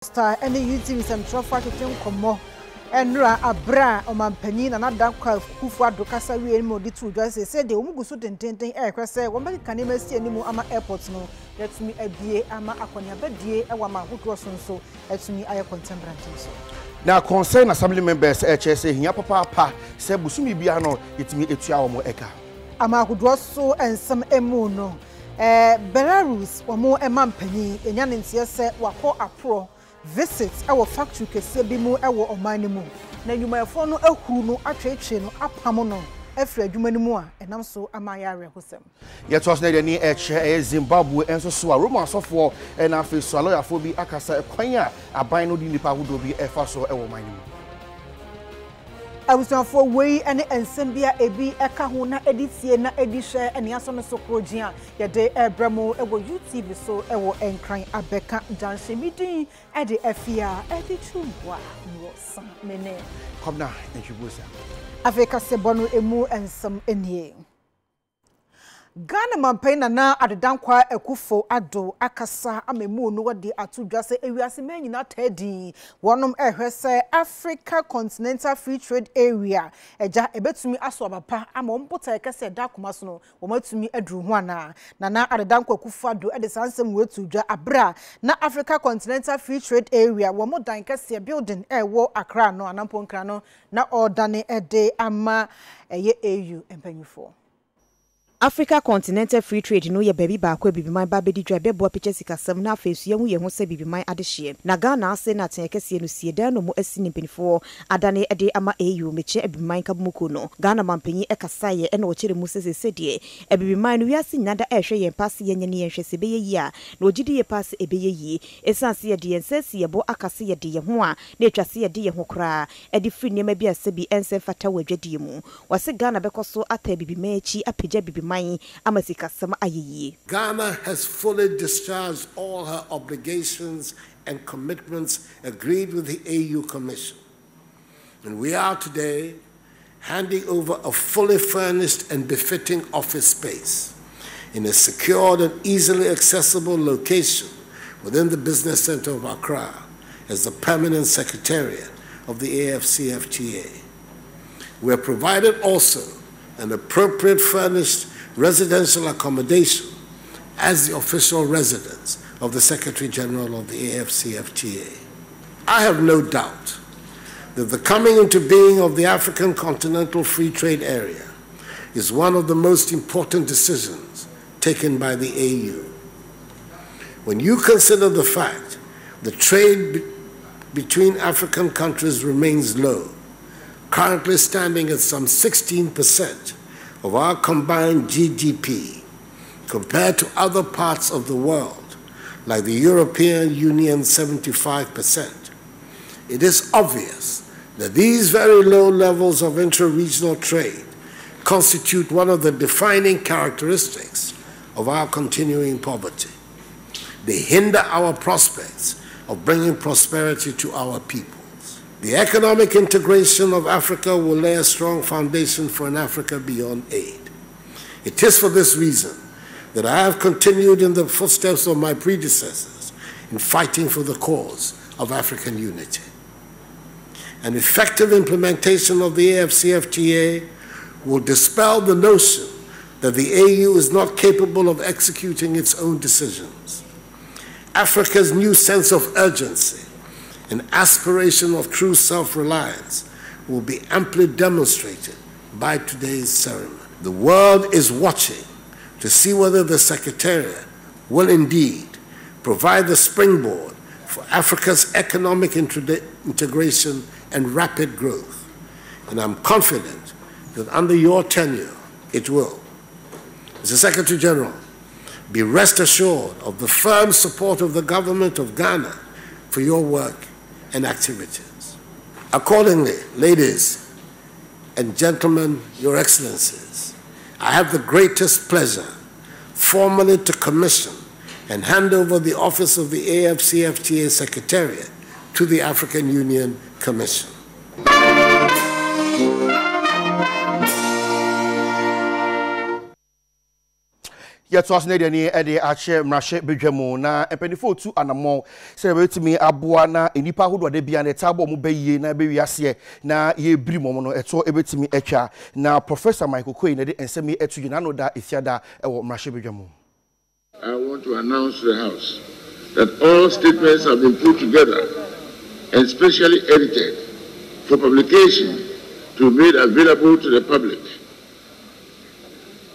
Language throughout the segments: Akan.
Star any YouTube some trophy to come Enra abra omampani na nadakwa kufu adokasa wi eni modi tu just say de omugu so tententen kwese wo make kan emasi animu ama airport no letumi abie ama akonya badie ewa ma hodo sonso letumi aye contemporary so na concern assembly members HSA hinya papa se busumi bia no yetimi etua wo mo eka ama hodo so ensem emu no Belarus omo emampani enya ntie se wakọ apro visit our factory kese bi mu ewo oman mu na nyumayefo no ahu no atwetwe no apam no afra adwuma ni mu a enam so amayare hosem ye tos na de ni Zimbabwe enso so a Roman sofo na afi so lawyer bi akasa kwan a aban no di nipa hodo bi efa so ewo man mu awusanfo wei ene ensembia ebi eka ho na editie na edihwe ene aso no so krogia ye de ebramo ewo YouTube so ewo enkran abeka janshemidin ede Afia Adutwumwaa Morosa mene Kwabena enjubusa Africa se bono emu ensem enie Ghana mampaina na adedankwa ekufo ado akasa amemu no wode atudwase ewiase manyina tadi wonom ehwese Africa Continental Free Trade Area eja ebetumi aso abapa ama ompota ekese dakoma so no womatumi aduru ho ana na adedankwa ekufo ado ede sansem wetudwa abra na Africa Continental Free Trade Area womo dan kese building ewo Accra no anampo nkra no na ordane ede ama eye AU empanyufo Africa Continental Free Trade no ye baby ba kwa bibiman ba bedi dwa bebo piche sikasem na afesu ye hu ye ho se bibiman adehye na Ghana ase na ten kese no sie dan no mo asini mpinifo adane ede ama AU meche bibiman kabumuko no Ghana mampanyi ekasaye ena wo kire mu sesede bibiman no wiase nyada ehwe ye passe ye nyane ye hwe se beye yi a na ogidi ye passe ebeye yi esanse ye de ensesi ye bo akase ye de ye ho a na etwase ye de ye ho kra ede free nema bi asebi ense fata wadwadi mu wase Ghana bekoso ata bibiman echi apija bibiman Ghana has fully discharged all her obligations and commitments agreed with the AU Commission. And we are today handing over a fully furnished and befitting office space in a secured and easily accessible location within the business center of Accra as the permanent secretariat of the AFCFTA. We have provided also an appropriate furnished residential accommodation as the official residence of the Secretary General of the AFCFTA. I have no doubt that the coming into being of the African Continental Free Trade Area is one of the most important decisions taken by the AU. When you consider the fact that trade between African countries remains low, currently standing at some 16% of our combined GDP compared to other parts of the world, like the European Union 75%, it is obvious that these very low levels of intra-regional trade constitute one of the defining characteristics of our continuing poverty. They hinder our prospects of bringing prosperity to our people. The economic integration of Africa will lay a strong foundation for an Africa beyond aid. It is for this reason that I have continued in the footsteps of my predecessors in fighting for the cause of African unity. An effective implementation of the AFCFTA will dispel the notion that the AU is not capable of executing its own decisions. Africa's new sense of urgency an aspiration of true self-reliance will be amply demonstrated by today's ceremony. The world is watching to see whether the Secretariat will indeed provide the springboard for Africa's economic integration and rapid growth. And I'm confident that under your tenure, it will. Mr. Secretary General, be rest assured of the firm support of the government of Ghana for your work and activities. Accordingly, ladies and gentlemen, your excellencies, I have the greatest pleasure formally to commission and hand over the office of the AFCFTA Secretariat to the African Union Commission. yet was near the Eddie Ache Mrashe Bejamo na empenifo tu anamo celebrate me aboana enipa hodo de bia na tabo mo beye na be wiase na ye biri mo no eto ebetimi etwa na Professor Michael Koyi na de ensemi etu na no da efiada ewo Mrashe Bejamo. I want to announce to the House that all statements have been put together and specially edited for publication to be made available to the public.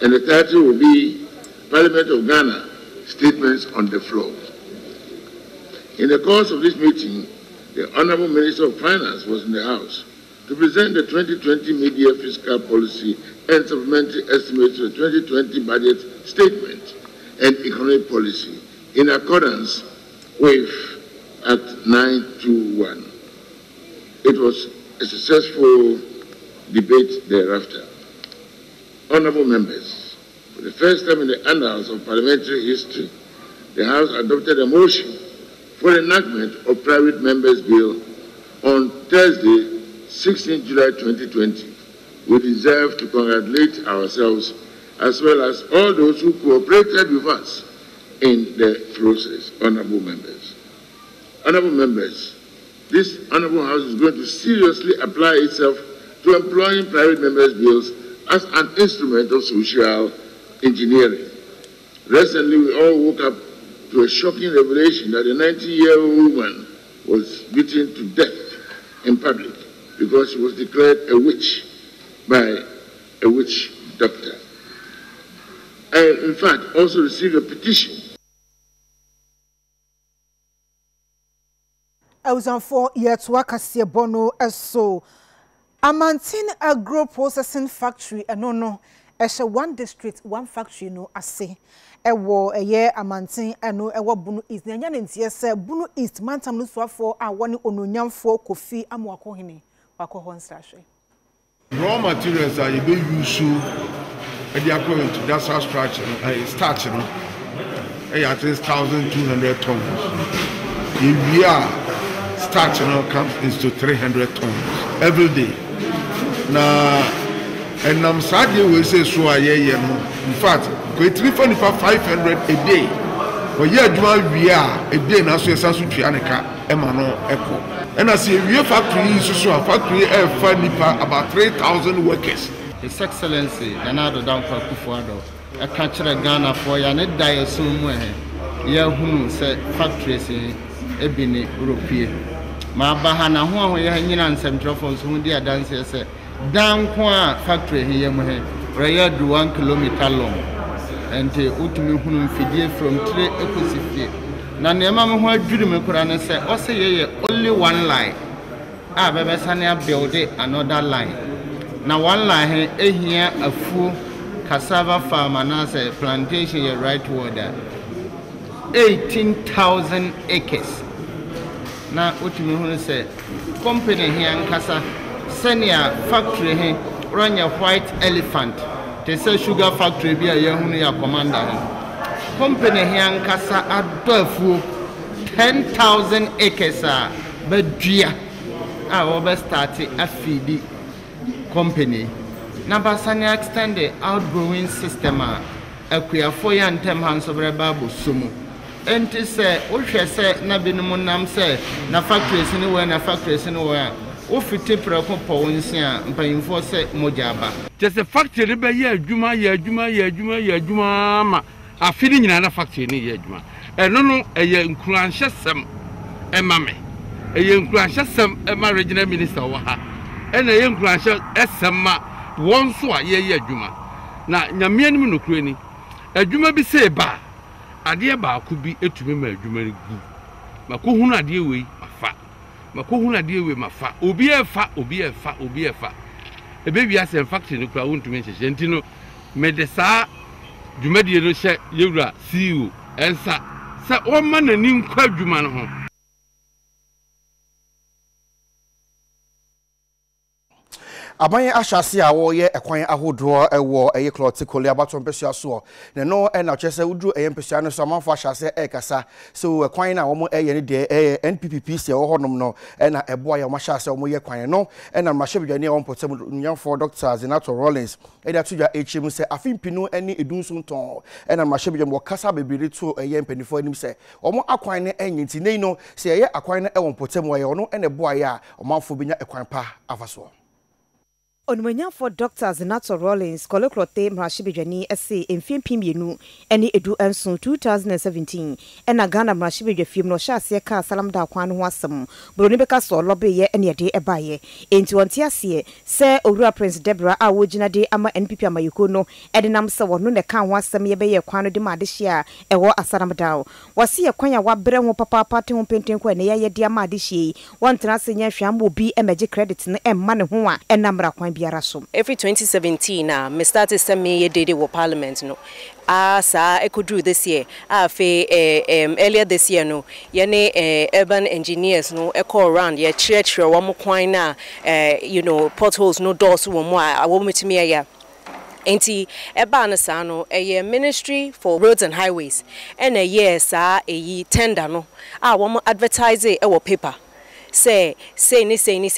And the title will be Parliament of Ghana, Statements on the Floor. In the course of this meeting, the Honorable Minister of Finance was in the House to present the 2020 Media Fiscal Policy and Supplementary Estimates for the 2020 Budget Statement and Economic Policy in accordance with Act 921. It was a successful debate thereafter. Honorable members, for the first time in the annals of parliamentary history, the House adopted a motion for enactment of Private Members' Bill on Thursday, 16 July 2020. We deserve to congratulate ourselves as well as all those who cooperated with us in the process. Honorable members. Honorable members, this Honorable House is going to seriously apply itself to employing private members' bills as an instrument of social engineering. Recently, we all woke up to a shocking revelation that a 90-year-old woman was beaten to death in public because she was declared a witch by a witch doctor. I, in fact, also received a petition. I was on 4 years to work as BONO so Amantin agro processing factory no one district one factory no ase ewo eye Amantin eno ewo Bono East na nya ntie se Bono East mantam no so afo a woni ononyamfo Kofi Amwako hene wako ho nsrahwe. Raw materials are you be use and they are going to that structure starch at least 1,200 tons. If we are starch comes into 300 tons every day. Now, and I'm sad we say so in fact, we 500 a day. But yeah, we are a day now so Emano Echo. And I see we factory is so a factory about 3,000 workers. His Excellency Leonardo Dankwa Kufuado, a catcher Ghana for ya net die so much. Ya who said factories in Ebony European. Ma bahana ho ya nyina nsɛmtrɔfo so dia dance say Dankwa factory here mo he raya do 1 kilometer long and utumi hunu mfidie from 3 ekosifie na nema mo ho adwiri me kura ne say o say ye only one line a bebe sane build another line na one line he ehia afu cassava farm and say plantation ye right word 18,000 acres. Na utimi hunu se company here nkasa senior factory here run a white elephant they say sugar factory bi a ye hunu ya commander here company here nkasa adofu 10,000 acres a bedua a wo be start afidi company na basanya extend the outgrowing system a akuafo ya ntem hansobre babo somu enti se o hwe se na binum nam se na factories ni we na factories ni we o fiti preko po wonsia mpanyimfo se mojaba just a factory be ye adwuma ma afiri nyina na factory ni ye adwuma eno no eye nkuranhyesem emame eye nkuranhyesem ema regional minister wa ha ena eye nkuranhyesem ma won so a ye adwuma na nyame anim no kuro ni adwuma bi se ba ade ba ku bi etumi ma adwuma gu makohunu ade we mafa makohunu ade we mafa obi efa ebe bia se factory no kura wontumi nhyehyɛ nti no mede saa dwumadie no hyɛ yewura CEO ensa sɛ o ma nani nkwa adwuma no ho. Abanye ashase a wo ye ekwan ahodro ewo eye KLOTTEY KORLE abato mpesua so ne no na chese udru eye mpesua no so amanfo ashase ekasa so ekwan na wo eye ne de NPPPC wo honom no na eboa ya mashase wo ye kwan no na mashebedwane e wonpotem nyamfo Dr. ZANETOR RAWLINGS e da tudwa echim se afimpinu eni edunsun ton na mashebedwane wo kasa bebere to eye mpanifo anim se wo akwan ne enyinti nei no se eye akwan ne e wonpotem wo ye no na eboa ya omanfo benya ekwan pa afaso. Onumanya for Dr. ZANETOR RAWLINGS KLOTTEY mrashibedwane ese emfiempiemienu ene edu enso 2017 ena Ghana mrashibedwafiem no hyase ka salamda kwan ho asem broni beka so lobe ye ene de ebaye enti wonte ase se owura Prince Deborah a wogina de ama NPP amayiko no edenam se wono ne kan ho asem ye beye kwan no de ma adehia ewo asalamda wase ye kwan ya wabre ho papa pate ho penten kwa ne ye de ama adehia wontena se nya hwam obi emeje credit ne emma ne ho a enamra kwan every 2017 me started send me ye dede wo parliament no sa ekudru this year earlier this year no yene urban engineers no call around ye church wo mo kwan na you know potholes no doors wo mo a wo metimi ya enti eba na sa no Ministry for Roads and Highways and sa tender no wo mo advertise e wo paper say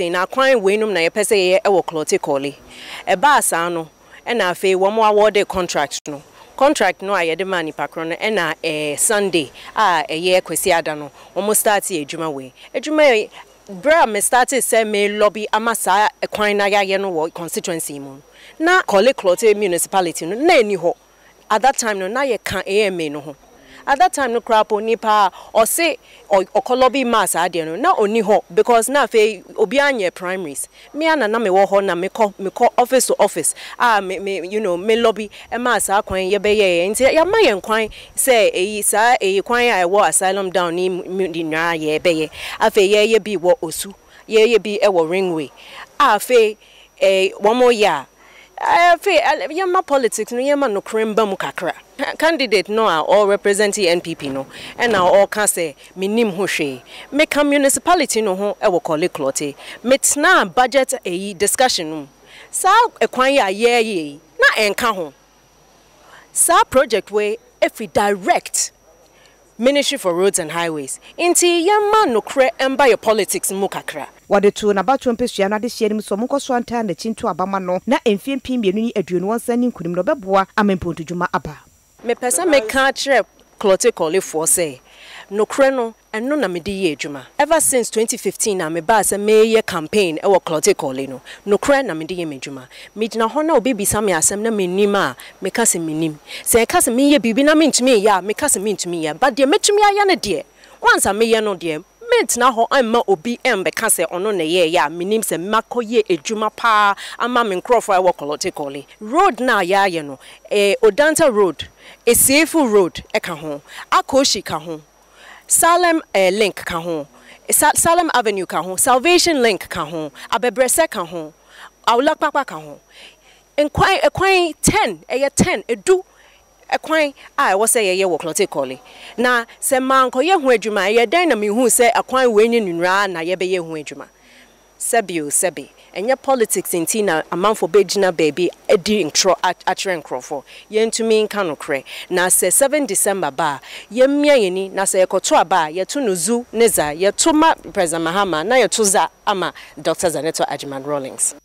na kwan wenum na ye pese ye e wo KLOTTEY KORLE e ba sa no e na afi wo mo award contract no ayede mani pakro no e na Sunday ye kwesi ada no wo mo start adwuma we adwuma bra me started say me lobby amasa kwan na ya ye no wo constituency mu na KLOTTEY municipality no na eni ho at that time no na ye kan AMA no ho. At that time, no crap on nipa or say or lobby mass adiano na oni ho because na fe obianye primaries. Me ana na me wo ho na me call office to office. Me you know me lobby e mass akwan ye be ye nti ya mayen kwan say kwan I wo asylum down ni nwa ye be ye. Afe ye bi wo osu. Ye bi e wo ringway. Afe one more year. Yama politics no yama no kremba mu kakra candidate no are all representing NPP no and now all can say minim ho hwe me ka municipality no ho e wo KLOTTEY metna budget discussion no sa ekwan ya ye na enka ho sa project we if we direct Ministry for Roads and Highways inti yama no kre emba your politics mu kakra wade tu na batwo mpesua na de hye nim so monko so anta na chintu abama no na emfiempiemienu ni aduonu wansa ni nkunim no beboa amempontudwuma aba me pesa me ka kire KLOTTEY KORLE for say no kre no eno na me di ye adwuma ever since 2015 na me ba se me ye campaign e wo KLOTTEY KORLE no kre na me di ye medwuma me gina ho na obi bisa me asem na menim a me ka se menim se ka se me ye bibi na mentumi ya me ka se mentumi ya but de metumi aya na de once a me ye no de na ho amma obi embe ka se ono na ye ya menim se makoye adwuma pa ama me nkrofo e wo KLOTTEY KORLE road na ya ye no Odanta road Seafood road e ka ho Akoshi ka ho Salem link ka ho Salem avenue ka ho Salvation link ka ho Abebrese ka ho Awulakpakpa ka ho ekwan 10 edu ekwan was say ye wo KLOTTEY KORLE na se manko ye hu adwuma ye den na me hu se ekwan we ni nunra na ye be ye hu adwuma sebi enye politics inti na amanfo begina baby edi intro atre nkrofo ye ntumi nka no kre na se 7 December ba ye mmia yeni na se ekoto aba ye to no zu neza ye to ma President Mahama na ye to za ama Dr. ZANETOR AGYEMANG-RAWLINGS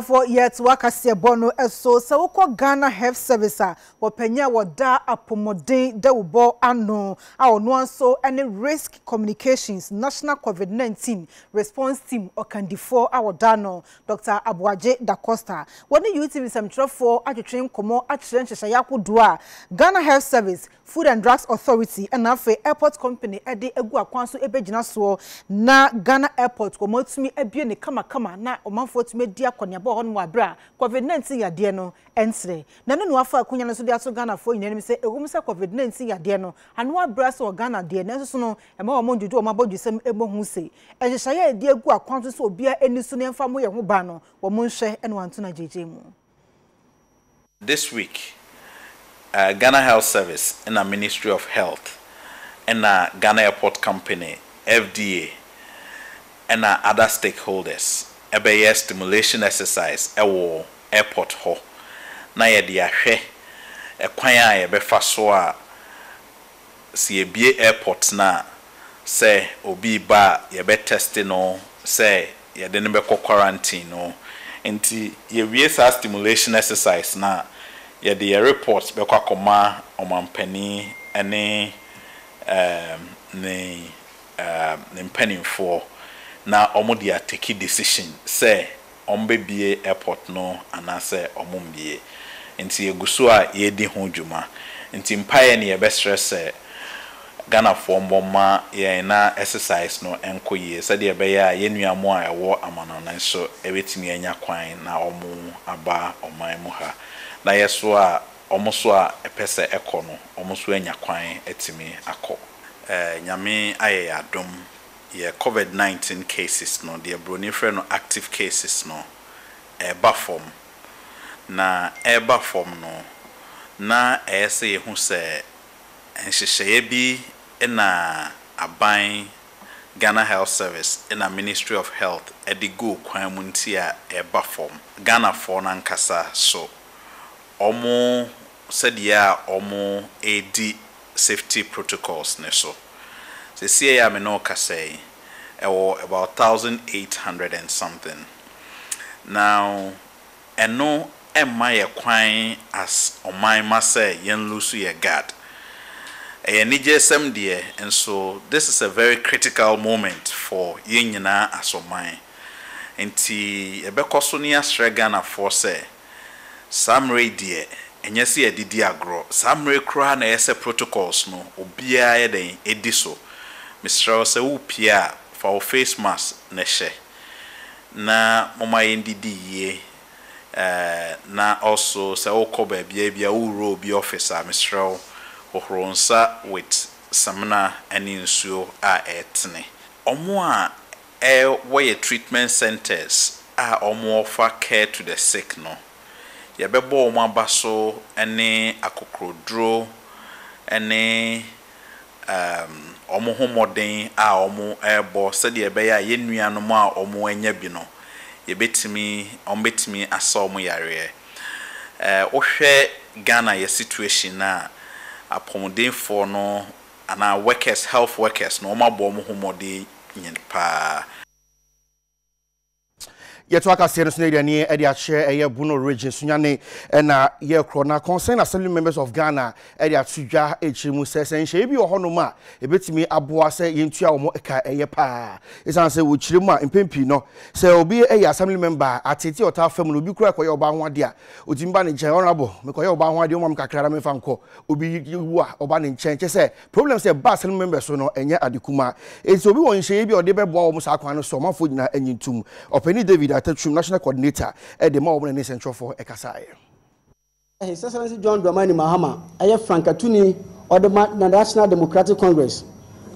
for yet wakase bono eso se woko Ghana Health Service wopanya woda apomodin de ubo ano a ono anso any risk communications national COVID-19 response team okandifo awoda no Dr. ABOAGYE DACOSTA woni UTV semtrefo atwetwen komo akyere nhyehyɛ yakodo a Ghana Health Service Food and Drugs Authority and afa airport company ede egu akwanso ebegina so na Ghana airport komotumi ebie ne kama na omanfo tumi dia konyabo hon mu abra COVID-19 yade no ensre na no afa akunya no so dia so Ghana fo nyina mi se ehum se COVID-19 yade no anu abra so Ghana de na so no e ma omo njuju omo abodusem ebohu se ehyehyɛ ede egu akwanso so obia eni so ne mfa mo ye ho ba no wo mo nhwɛ ene wanto na jeje mu. This week Ghana Health Service and the Ministry of Health and Ghana Airport Company, FDA, and other stakeholders ebe stimulation exercise ewo airport ho na ye de ahwe ekwan a ye befa so a si ebie airport na say obi ba ye be test no say ye de ne be quarantine no enti ye wie sa stimulation exercise na ye de report be kwa koma omampani ene ne mpanimfo na omodi a take decision say ombebie airport no anase omumbie enti eguso a ye di ho dwuma enti mpaye ne ye be stress Ghana for mboma ye na exercise no enkoye said ye be ya ye nuamo a ewo amanonan so ebetimi anya kwan na omu aba oman mu ha na yeso a omuso a epese ekọ no omuso anya kwan etimi akọ nyame aye adom ye COVID-19 cases no the bronifer no active cases no eba form no na ese hu se enhyehyeye bi na aban Ghana Health Service in a Ministry of Health edigo kwan mu ntia eba form Ghana for nankasa so omo sadia omo AD safety protocols ne so see ya me no say about 1,800 and something now eno emma ye kwan as oman ma say yen lusu ye guard nijesem dear and so this is a very critical moment for yenyina as oman enti ebekoso ni asre Ghana for say samre dear enyesi edidi agro samre kra na ese protocols no obia ye den ediso Mr. se upia for face mask neshe na mama yendidi ye na also se okoba bia uro bi officer Mr. Ohronsa with samna ani nsuo a etne omo a where treatment centers a omo offer care to the sick no ye bebo omo abaso ene akokrodro ene omo homoden a omo ebo sede ebe ya yenuanom a omo anya bi no ye betimi asa omo yare ohwe Ghana ye situation na apomden for no ana workers health workers no ma bo mo homode nyen pa yeto aka se no so na ni e dia share BONO region SUNYANI na ye kro na concern assembly members of Ghana e dia tudwa echimu sesen hye bi ohono ma ebetimi aboa se yentua wo eka pa isan se wo chirimu a impempi no se obi assembly member atete ota fam no obi kura koye oba ho ade a odimba ne nchen honorable me koye oba ho ade o mam kakra me fa nko obi wu a oba ne nchen che se problem se ba assembly members so no enye adekuma enti obi won hye bi ode beboa wo sa akwan no so mafo nyina anyintum openi David Adutwumwaa national coordinator at the Morosa Central for Ekasaye. His Excellency John Dramani Mahama, Aye Frankatuni, or the National Democratic Congress.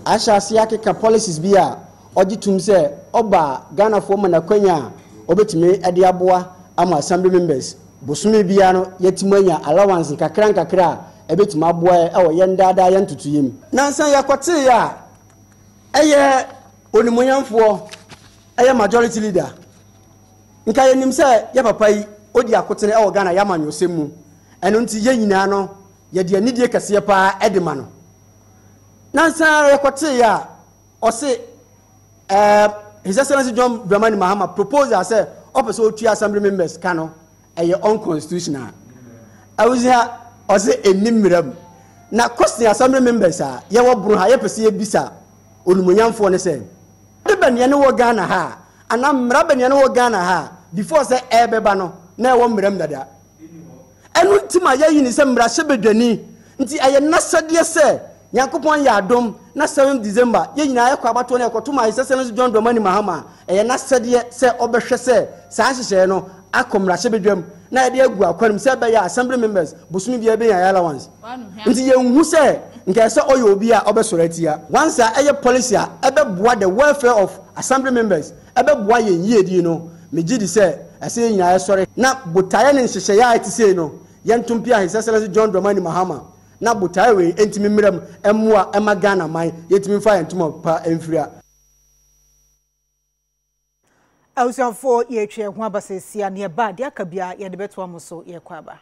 Asha Siakika policies bia, Ojitumse, Oba, Ghana for Manakwenya, Obetime, Adiabua, Ama Assembly members, Bosumi Biano, Yetimania, allowance in Kakranka Kra, Ebit Mabwe, or Yenda Dayan to him. Nansa Yakotia, Aye, Onimuyan for Aye majority leader. Nka yenim se ye papa yi odi akotene e Ghana yaman yosemu eno nti ye nyina no ye de anidie kase pa edema no nansa rekote ya o se His Excellency John Dramani Mahama proposal say opeso otu assembly members kano eye unconstitutional awuzia o se enimram na question assembly members a ye wo bru ha ye pese ye bisa onumunyamfo ne se de bania ne wo Ghana ha ana mrabania no Ghana ha before say ebeba no na e wo mram dada enu ntima ya yi ni se mra hyebedwani nti aye nasade se Yankopon ya adom na 7 December ye nyina aye kwabato na ekotuma His Excellency John Dramani Mahama eye nasade se obehwe se saa hyehye no akomra hyebedwam na ede agu akwanim se be ya assembly members bosumi bia be ya allowance nti ye nhu se nke se oyo obi a obesoratia once aye policy a ebeboa the welfare of assembly members ebeboa ye yiedi no megidi se ase nyina aye sore na botaye ne hyehye ya ati se no yentumpia His Excellency John Dramani Mahama na botaye we entimi mmiram emmoa ema Ghana man yetimi fa yentuma pa emfria Ausianfo ye twe ho abasesia ne ba de akabia ye de beto amoso ye kwaba.